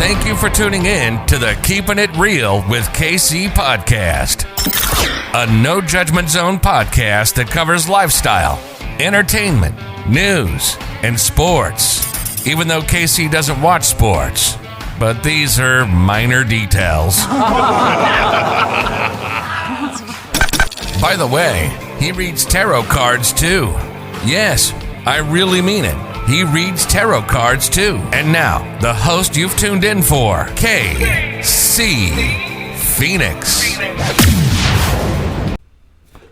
Thank you for tuning in to the Keeping It Real with KC podcast, a no judgment zone podcast that covers lifestyle, entertainment, news, and sports. Even though KC doesn't watch sports, but these are minor details. By the way, he reads tarot cards too. Yes, I really mean it. He reads tarot cards too. And now, the host you've tuned in for, KC Phoenix.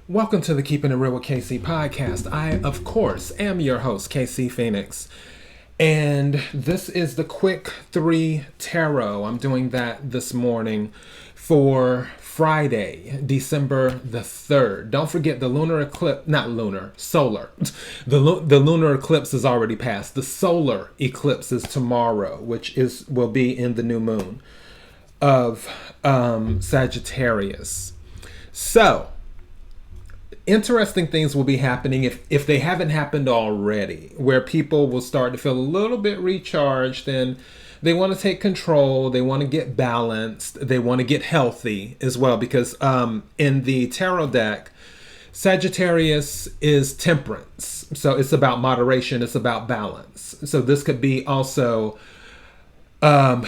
Welcome to the Keeping It Real with KC podcast. I, of course, am your host, KC Phoenix. And this is the Quick 3 Tarot. I'm doing that this morning for Friday, December the 3rd. Don't forget the lunar eclipse, solar. The lunar eclipse is already passed. The solar eclipse is tomorrow, which will be in the new moon of Sagittarius. So, interesting things will be happening if they haven't happened already, where people will start to feel a little bit recharged and they want to take control, they want to get balanced, they want to get healthy as well, because in the tarot deck, Sagittarius is temperance. So it's about moderation, it's about balance. So this could be also, I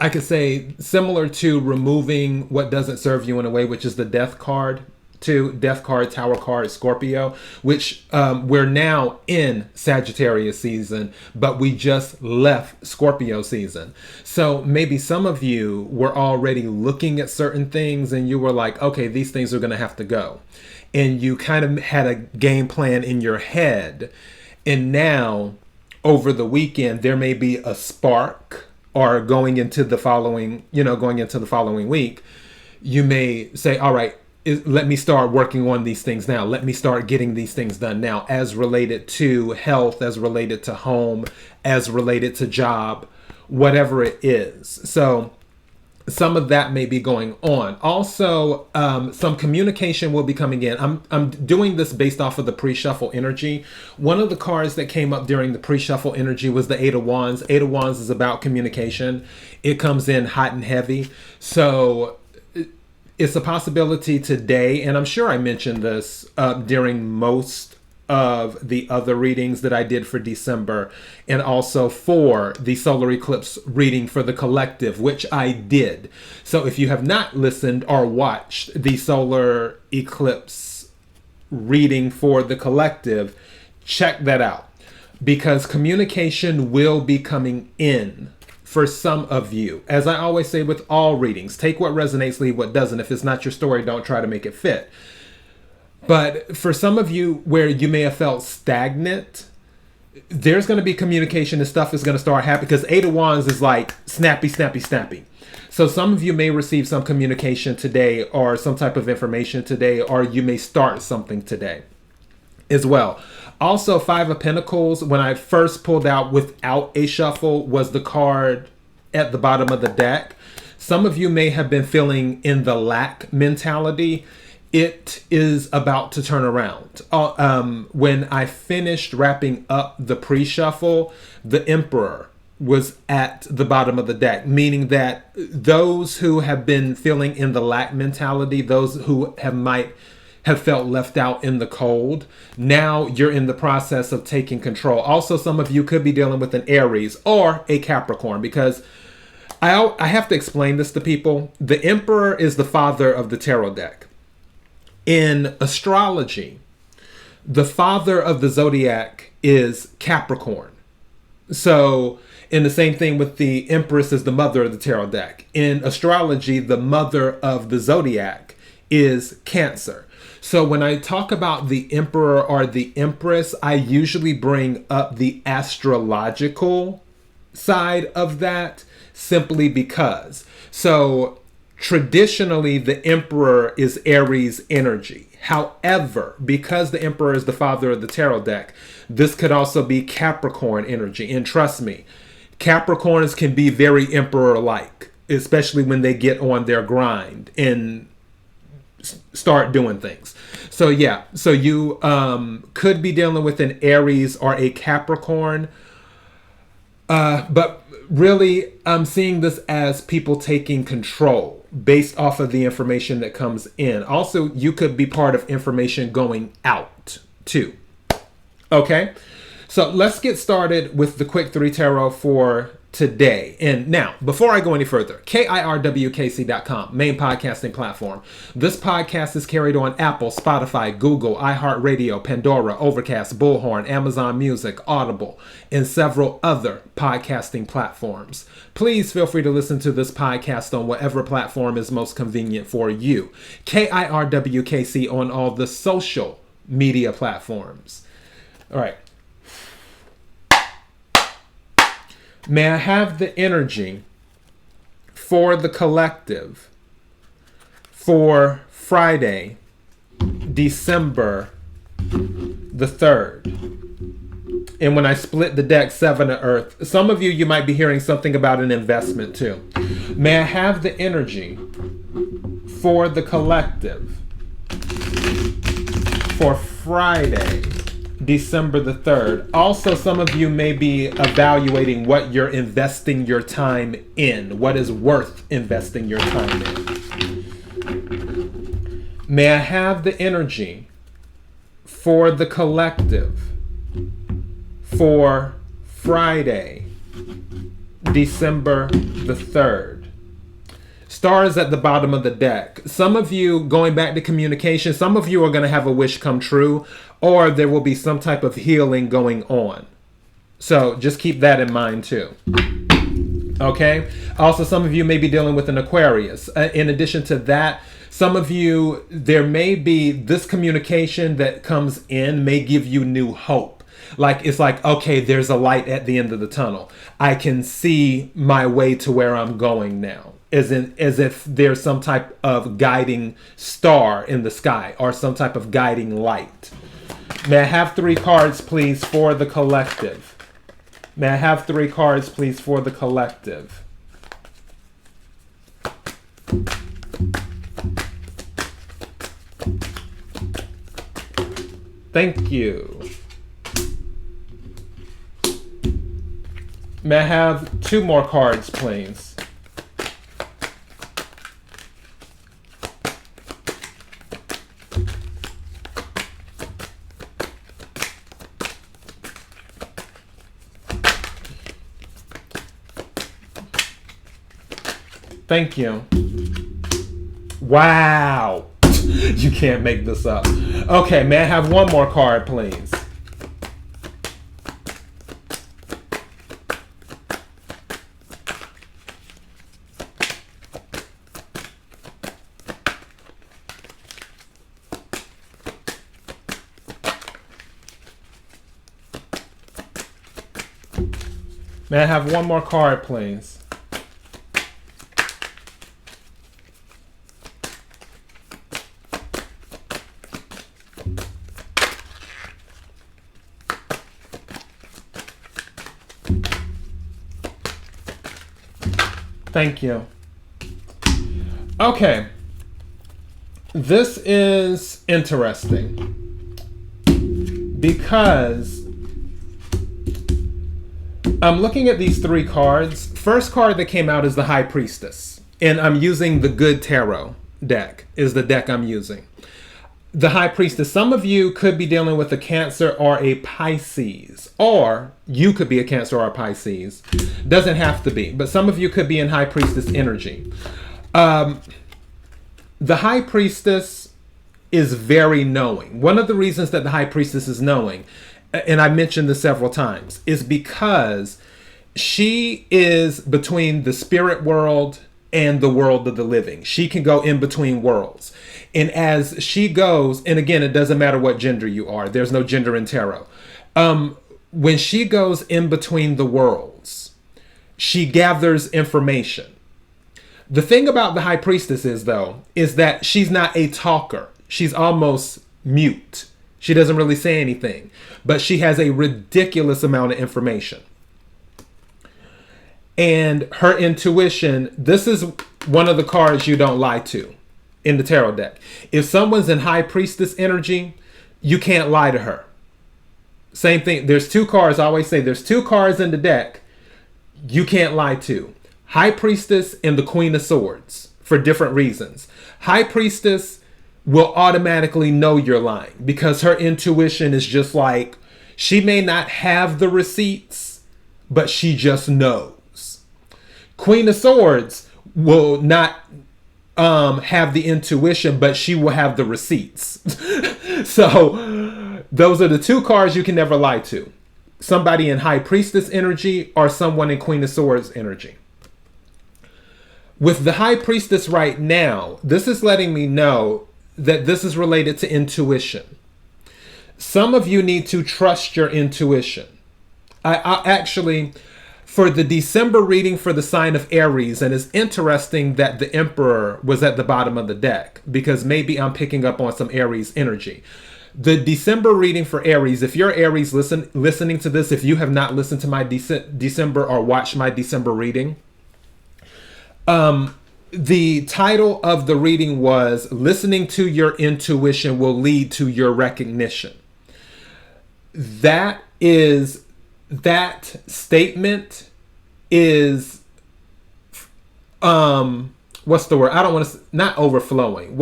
could say, similar to removing what doesn't serve you in a way, which is the death card. Death card, Tower card, Scorpio, which we're now in Sagittarius season, but we just left Scorpio season. So maybe some of you were already looking at certain things and you were like, okay, these things are going to have to go. And you kind of had a game plan in your head. And now over the weekend, there may be a spark, or going into the following week, you may say, all right, let me start working on these things now. Let me start getting these things done now, as related to health, as related to home, as related to job, whatever it is. So some of that may be going on. Also, some communication will be coming in. I'm doing this based off of the pre-shuffle energy. One of the cards that came up during the pre-shuffle energy was the Eight of Wands. Eight of Wands is about communication. It comes in hot and heavy. So it's a possibility today, and I'm sure I mentioned this during most of the other readings that I did for December, and also for the solar eclipse reading for the collective, which I did. So if you have not listened or watched the solar eclipse reading for the collective, check that out, because communication will be coming in for some of you. As I always say with all readings, take what resonates, leave what doesn't. If it's not your story, don't try to make it fit. But for some of you where you may have felt stagnant, there's going to be communication and stuff is going to start happening, because Eight of Wands is like snappy, snappy, snappy. So some of you may receive some communication today, or some type of information today, or you may start something today as well. Also, Five of Pentacles, when I first pulled out without a shuffle, was the card at the bottom of the deck. Some of you may have been feeling in the lack mentality. It is about to turn around. When I finished wrapping up the pre-shuffle, the Emperor was at the bottom of the deck, meaning that those who have been feeling in the lack mentality, those who might have felt left out in the cold, now you're in the process of taking control. Also, some of you could be dealing with an Aries or a Capricorn, because I have to explain this to people. The Emperor is the father of the tarot deck. In astrology, the father of the zodiac is Capricorn. So, and the same thing with the Empress is the mother of the tarot deck. In astrology, the mother of the zodiac is Cancer. So when I talk about the Emperor or the Empress, I usually bring up the astrological side of that, simply because. So traditionally, the Emperor is Aries energy. However, because the Emperor is the father of the tarot deck, this could also be Capricorn energy. And trust me, Capricorns can be very Emperor-like, especially when they get on their grind and start doing things. So yeah, so you could be dealing with an Aries or a Capricorn. But really, I'm seeing this as people taking control based off of the information that comes in. Also, you could be part of information going out too. Okay, so let's get started with the quick 3 tarot for today. And now, before I go any further, kirwkc.com, main podcasting platform. This podcast is carried on Apple, Spotify, Google, iHeartRadio, Pandora, Overcast, Bullhorn, Amazon Music, Audible, and several other podcasting platforms. Please feel free to listen to this podcast on whatever platform is most convenient for you. KIRWKC on all the social media platforms. All right. May I have the energy for the collective for Friday, December the 3rd? And when I split the deck, 7 of Earth, some of you might be hearing something about an investment too. May I have the energy for the collective for Friday, December the 3rd. Also, some of you may be evaluating what you're investing your time in, what is worth investing your time in. May I have the energy for the collective for Friday, December the 3rd. Stars at the bottom of the deck. Some of you, going back to communication, some of you are going to have a wish come true, or there will be some type of healing going on. So just keep that in mind too. Okay? Also, some of you may be dealing with an Aquarius. In addition to that, some of you, there may be this communication that comes in may give you new hope. Like, it's like, okay, there's a light at the end of the tunnel. I can see my way to where I'm going now. As if there's some type of guiding star in the sky or some type of guiding light. May I have 3 cards, please, for the collective? May I have 3 cards, please, for the collective? Thank you. May I have 2 more cards, please? Thank you. Wow. You can't make this up. Okay, may I have 1 more card, please? May I have 1 more card, please? Thank you. Okay. This is interesting because I'm looking at these 3 cards. First card that came out is the High Priestess. And I'm using the Good Tarot deck, is the deck I'm using. The High Priestess, some of you could be dealing with a Cancer or a Pisces. Or you could be a Cancer or a Pisces. Doesn't have to be. But some of you could be in High Priestess energy. The High Priestess is very knowing. One of the reasons that the High Priestess is knowing, and I mentioned this several times, is because she is between the spirit world and the world of the living. She can go in between worlds. And as she goes, and again, it doesn't matter what gender you are. There's no gender in tarot. When she goes in between the worlds, she gathers information. The thing about the High Priestess is, though, is that she's not a talker. She's almost mute. She doesn't really say anything, but she has a ridiculous amount of information. And her intuition, this is one of the cards you don't lie to in the tarot deck. If someone's in High Priestess energy, you can't lie to her. Same thing. There's 2 cards. I always say there's 2 cards in the deck. you can't lie to. High Priestess and the Queen of Swords for different reasons. High Priestess will automatically know you're lying because her intuition is just like, she may not have the receipts, but she just knows. Queen of Swords will not have the intuition, but she will have the receipts. So those are the two cards you can never lie to. Somebody in High Priestess energy or someone in Queen of Swords energy. With the High Priestess right now, this is letting me know that this is related to intuition. Some of you need to trust your intuition. I actually, for the December reading for the sign of Aries, and it's interesting that the Emperor was at the bottom of the deck because maybe I'm picking up on some Aries energy. The December reading for Aries, if you're Aries listening to this, if you have not listened to my December or watched my December reading, the title of the reading was "Listening to Your Intuition Will Lead to Your Recognition." That statement is, what's the word? I don't want to, not overflowing.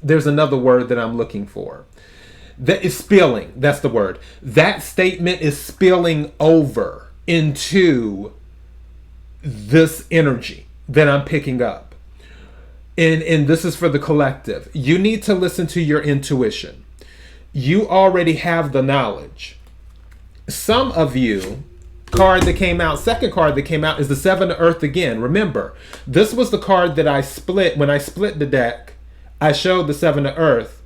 There's another word that I'm looking for. That is spilling. That's the word. That statement is spilling over into this energy that I'm picking up. And this is for the collective. You need to listen to your intuition. You already have the knowledge. Some of you, card that came out, second card that came out is the Seven of Earth again. Remember, this was the card that I split. When I split the deck, I showed the Seven of Earth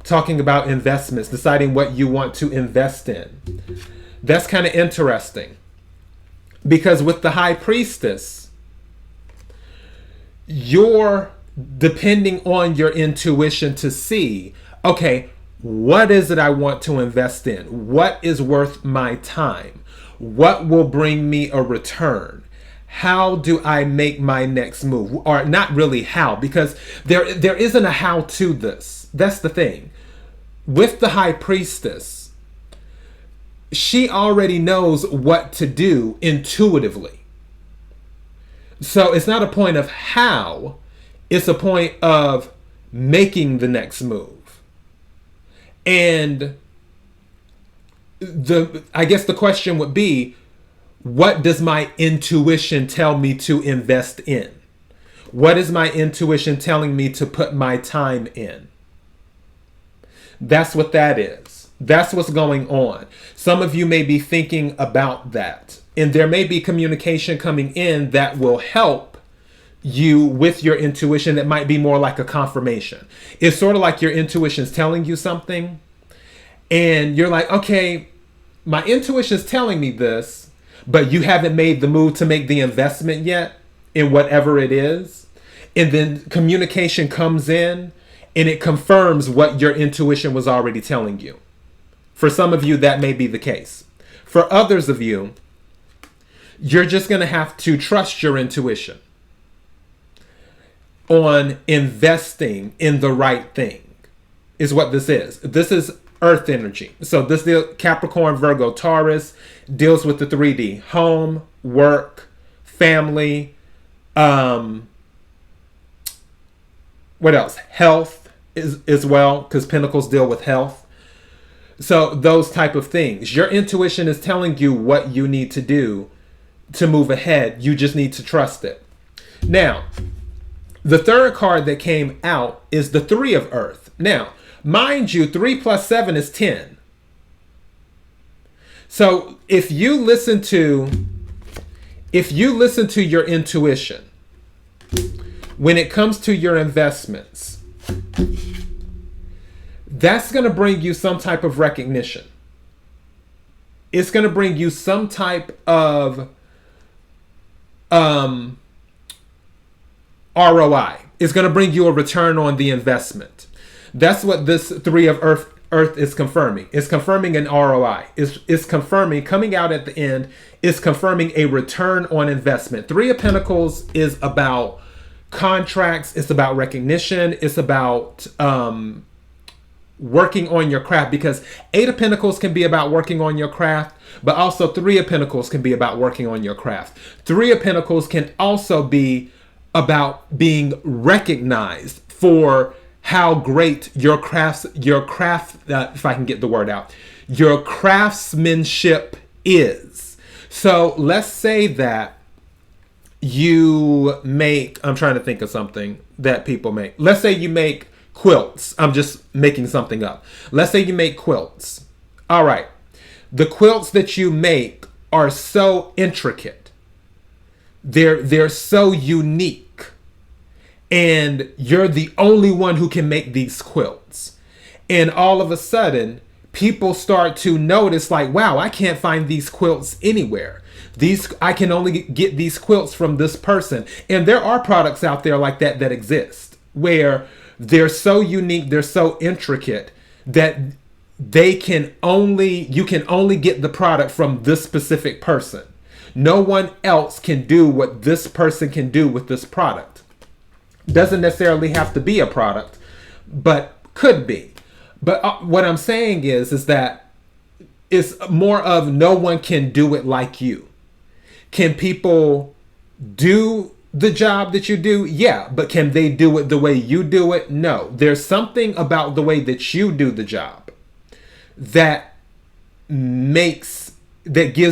talking about investments, deciding what you want to invest in. That's kind of interesting because with the High Priestess, you're depending on your intuition to see, okay, what is it I want to invest in? What is worth my time? What will bring me a return? How do I make my next move? Or not really how, because there isn't a how to this. That's the thing. With the High Priestess, she already knows what to do intuitively. So it's not a point of how, it's a point of making the next move. And I guess the question would be, what does my intuition tell me to invest in? What is my intuition telling me to put my time in? That's what that is. That's what's going on. Some of you may be thinking about that. And there may be communication coming in that will help you with your intuition that might be more like a confirmation. It's sort of like your intuition's telling you something and you're like, okay, my intuition's telling me this, but you haven't made the move to make the investment yet in whatever it is. And then communication comes in and it confirms what your intuition was already telling you. For some of you, that may be the case. For others of you, you're just going to have to trust your intuition on investing in the right thing is what this is. This is earth energy. So this Capricorn, Virgo, Taurus deals with the 3D: home, work, family, what else? Health is as well, because Pentacles deal with health. So those type of things. Your intuition is telling you what you need to do to move ahead. You just need to trust it. Now, the third card that came out is the Three of Earth. Now, mind you, 3 plus 7 is 10. So if you listen to your intuition when it comes to your investments, that's going to bring you some type of recognition. It's going to bring you some type of ROI. It's going to bring you a return on the investment. That's what this Three of Earth is confirming. It's confirming an ROI. It's confirming, coming out at the end, is confirming a return on investment. Three of Pentacles is about contracts. It's about recognition. It's about working on your craft, because Eight of Pentacles can be about working on your craft, but also Three of Pentacles can be about working on your craft. Three of Pentacles can also be about being recognized for how great your craft, if I can get the word out, your craftsmanship is. So let's say that you make, I'm trying to think of something that people make. Let's say you make quilts. I'm just making something up. Let's say you make quilts. All right. The quilts that you make are so intricate. They're so unique. And you're the only one who can make these quilts. And all of a sudden, people start to notice, like, wow, I can't find these quilts anywhere. I can only get these quilts from this person. And there are products out there like that exist, where they're so unique, they're so intricate that you can only get the product from this specific person. No one else can do what this person can do with this product. Doesn't necessarily have to be a product, but could be. But what I'm saying is that it's more of no one can do it like you. Can people do the job that you do? Yeah, but can they do it the way you do it? No. There's something about the way that you do the job that gives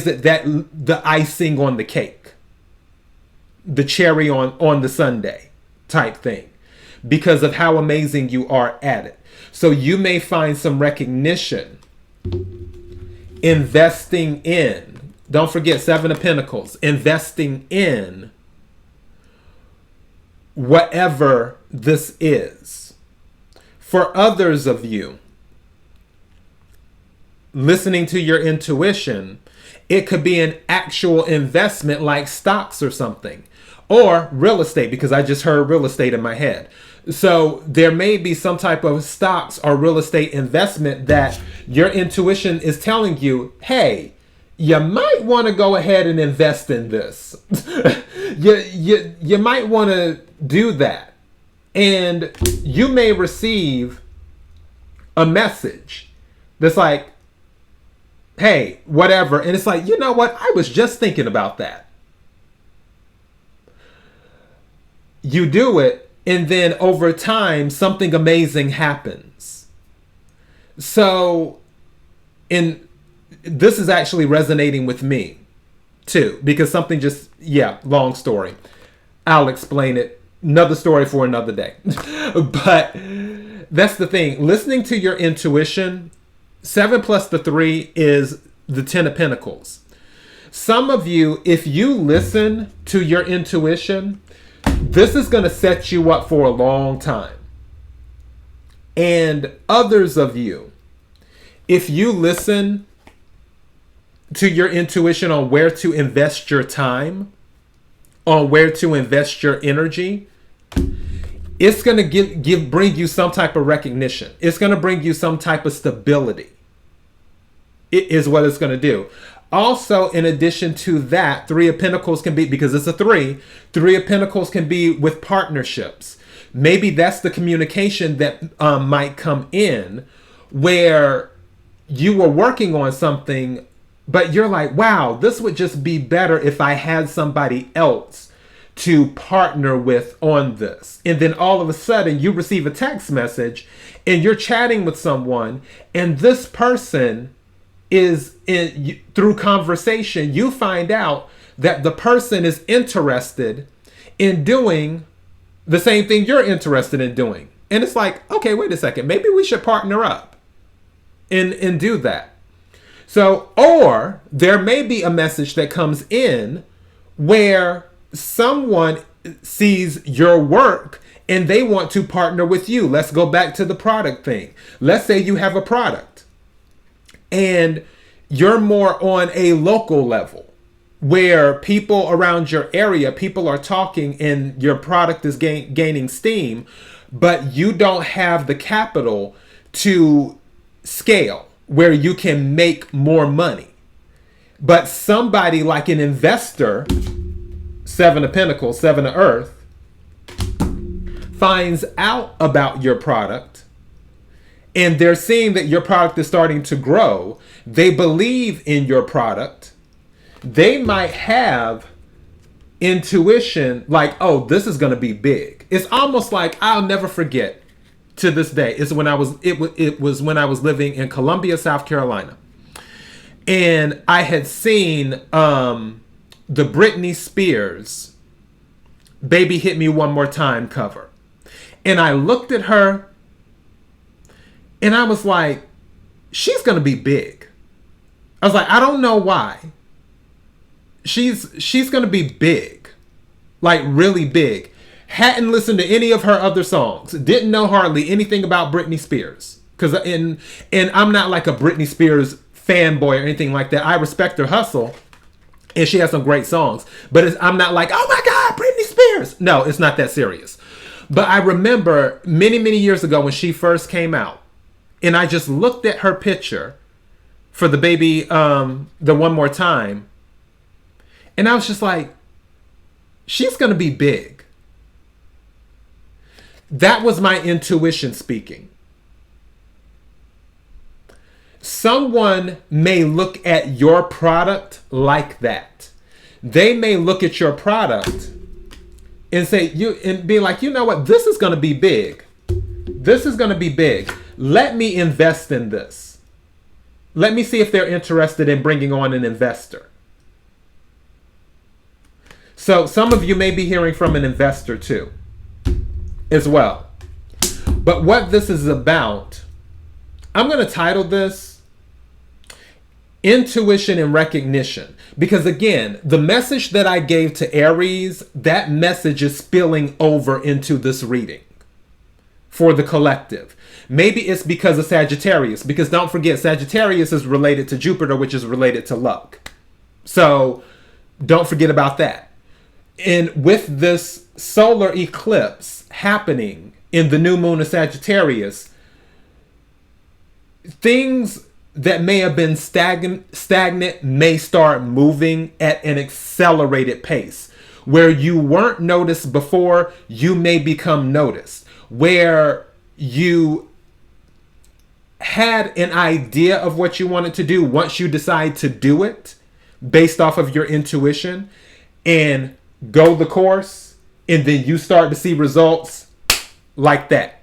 it the icing on the cake, the cherry on the sundae type thing, because of how amazing you are at it. So you may find some recognition investing in, don't forget Seven of Pentacles, investing in whatever this is. For others of you, listening to your intuition, it could be an actual investment like stocks or something, or real estate, because I just heard real estate in my head. So there may be some type of stocks or real estate investment that your intuition is telling you, hey, you might want to go ahead and invest in this. you might want to do that. And you may receive a message that's like, hey, whatever. And it's like, you know what? I was just thinking about that. You do it, and then over time, something amazing happens. So, this is actually resonating with me too, because something long story. I'll explain it. Another story for another day. But that's the thing. Listening to your intuition, 7 plus the 3 is the 10 of Pentacles. Some of you, if you listen to your intuition, this is going to set you up for a long time. And others of you, if you listen to your intuition on where to invest your time, on where to invest your energy, it's going to bring you some type of recognition. It's going to bring you some type of stability. It is what it's going to do. Also, in addition to that, 3 of Pentacles can be, because it's a 3 of Pentacles can be with partnerships. Maybe that's the communication that might come in, where you were working on something, but you're like, wow, this would just be better if I had somebody else to partner with on this. And then all of a sudden you receive a text message and you're chatting with someone, and this person is through conversation, you find out that the person is interested in doing the same thing you're interested in doing. And it's like, okay, wait a second, maybe we should partner up and do that. So, or there may be a message that comes in where someone sees your work and they want to partner with you. Let's go back to the product thing. Let's say you have a product and you're more on a local level where people around your area, people are talking and your product is gaining steam, but you don't have the capital to scale where you can make more money. But somebody like an investor, 7 of Pentacles, 7 of Earth, finds out about your product and they're seeing that your product is starting to grow. They believe in your product. They might have intuition like, oh, this is going to be big. It's almost like, I'll never forget to this day. It was when I was living in Columbia, South Carolina. And I had seen the Britney Spears Baby Hit Me One More Time cover. And I looked at her and I was like, she's going to be big. I was like, I don't know why. She's going to be big. Like really big. Hadn't listened to any of her other songs. Didn't know hardly anything about Britney Spears. And I'm not like a Britney Spears fanboy or anything like that. I respect her hustle. And she has some great songs. But I'm not like, oh my God, Britney Spears. No, it's not that serious. But I remember many, many years ago when she first came out. And I just looked at her picture for the baby, the One More Time. And I was just like, she's going to be big. That was my intuition speaking. Someone may look at your product like that. They may look at your product and say, and be like, you know what? This is going to be big. This is going to be big. Let me invest in this. Let me see if they're interested in bringing on an investor. So some of you may be hearing from an investor too, as well. But what this is about, I'm going to title this Intuition and Recognition. Because again, the message that I gave to Aries, that message is spilling over into this reading for the collective. Maybe it's because of Sagittarius, because don't forget, Sagittarius is related to Jupiter, which is related to luck. So don't forget about that. And with this solar eclipse happening in the new moon of Sagittarius, things that may have been stagnant may start moving at an accelerated pace. Where you weren't noticed before, you may become noticed. Where you had an idea of what you wanted to do, once you decide to do it based off of your intuition and go the course, and then you start to see results like that.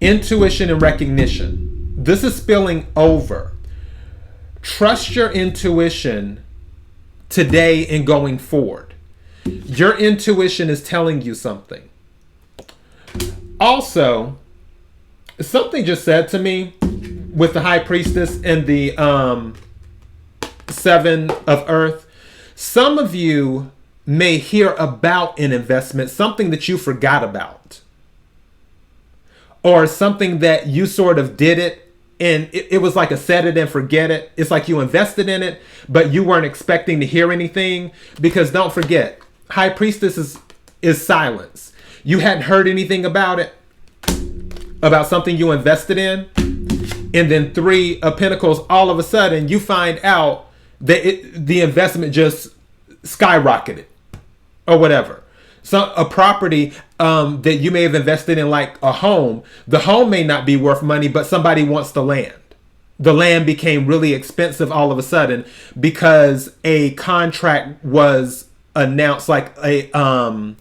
Intuition and recognition. This is spilling over. Trust your intuition today and going forward. Your intuition is telling you something. Also, something just said to me with the High Priestess and the Seven of Earth. Some of you may hear about an investment, something that you forgot about. Or something that you sort of did it, and it was like a set it and forget it. It's like you invested in it, but you weren't expecting to hear anything. Because don't forget, High Priestess is silence. You hadn't heard anything about it, about something you invested in. And then Three of Pentacles, all of a sudden, you find out that the investment just skyrocketed or whatever. So a property that you may have invested in, like a home, the home may not be worth money, but somebody wants the land. The land became really expensive all of a sudden because a contract was announced, like a oh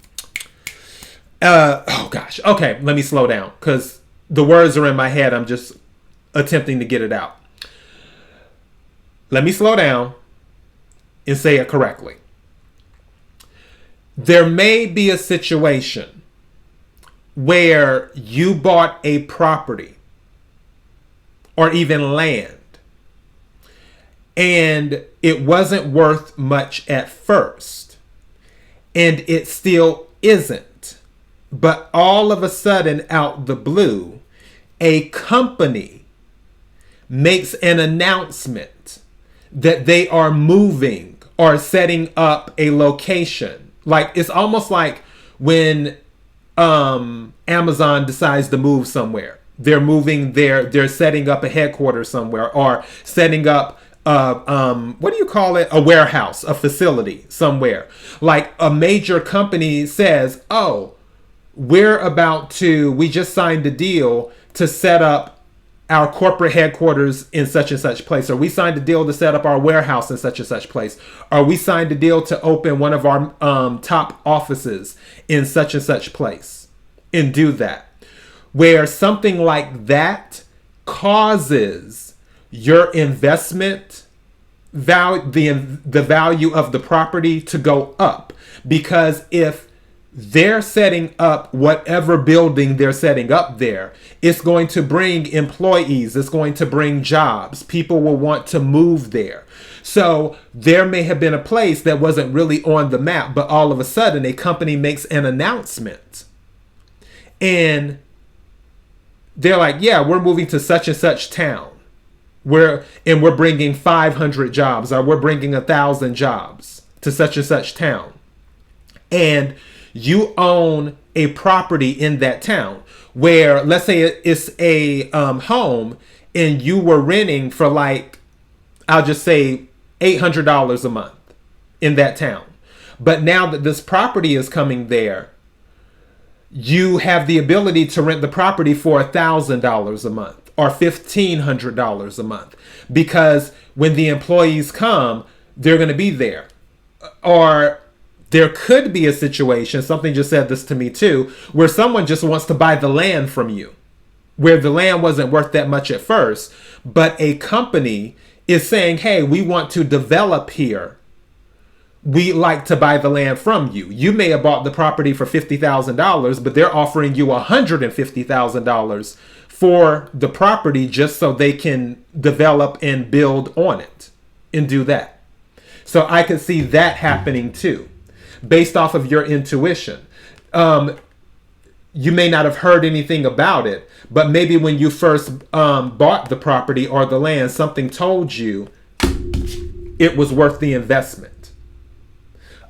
gosh. Okay, let me slow down because the words are in my head. I'm just attempting to get it out. Let me slow down and say it correctly. There may be a situation where you bought a property or even land and it wasn't worth much at first, and it still isn't. But all of a sudden, out the blue, a company makes an announcement that they are moving or setting up a location. Like, it's almost like when Amazon decides to move somewhere. They're moving they're setting up a headquarters somewhere, or setting up what do you call it? A warehouse, a facility somewhere. Like a major company says, oh, we just signed a deal to set up our corporate headquarters in such and such place, or we signed a deal to set up our warehouse in such and such place, or we signed a deal to open one of our top offices in such and such place, and do that. Where something like that causes your investment value, the value of the property to go up, because if they're setting up whatever building they're setting up there, it's going to bring employees, it's going to bring jobs. People will want to move there. So there may have been a place that wasn't really on the map, but all of a sudden a company makes an announcement and they're like, yeah, we're moving to such and such town. We're bringing 500 jobs, or we're bringing 1,000 jobs to such and such town. And you own a property in that town where, let's say it's a home, and you were renting for like, I'll just say $800 a month in that town. But now that this property is coming there, you have the ability to rent the property for $1,000 a month or $1,500 a month, because when the employees come, they're going to be there. Or there could be a situation, something just said this to me too, where someone just wants to buy the land from you, where the land wasn't worth that much at first, but a company is saying, hey, we want to develop here. We'd like to buy the land from you. You may have bought the property for $50,000, but they're offering you $150,000 for the property just so they can develop and build on it and do that. So I could see that happening too, based off of your intuition. You may not have heard anything about it, but maybe when you first bought the property or the land, something told you it was worth the investment.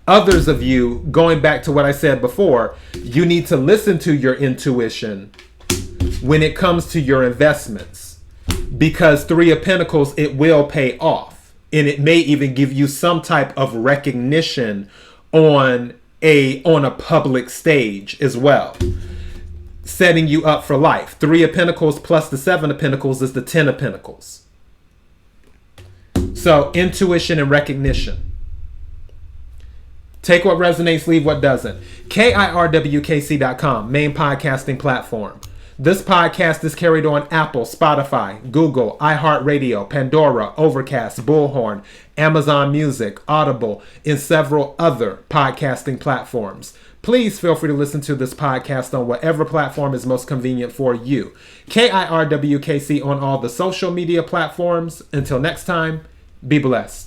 Others of you, going back to what I said before, you need to listen to your intuition when it comes to your investments, because Three of Pentacles, it will pay off, and it may even give you some type of recognition on a public stage as well, setting you up for life. 3 of Pentacles plus the 7 of Pentacles is the 10 of Pentacles. So intuition and recognition. Take what resonates, leave what doesn't. kirwkc.com, main podcasting platform. This podcast is carried on Apple, Spotify, Google, iHeartRadio, Pandora, Overcast, Bullhorn, Amazon Music, Audible, and several other podcasting platforms. Please feel free to listen to this podcast on whatever platform is most convenient for you. KIRWKC on all the social media platforms. Until next time, be blessed.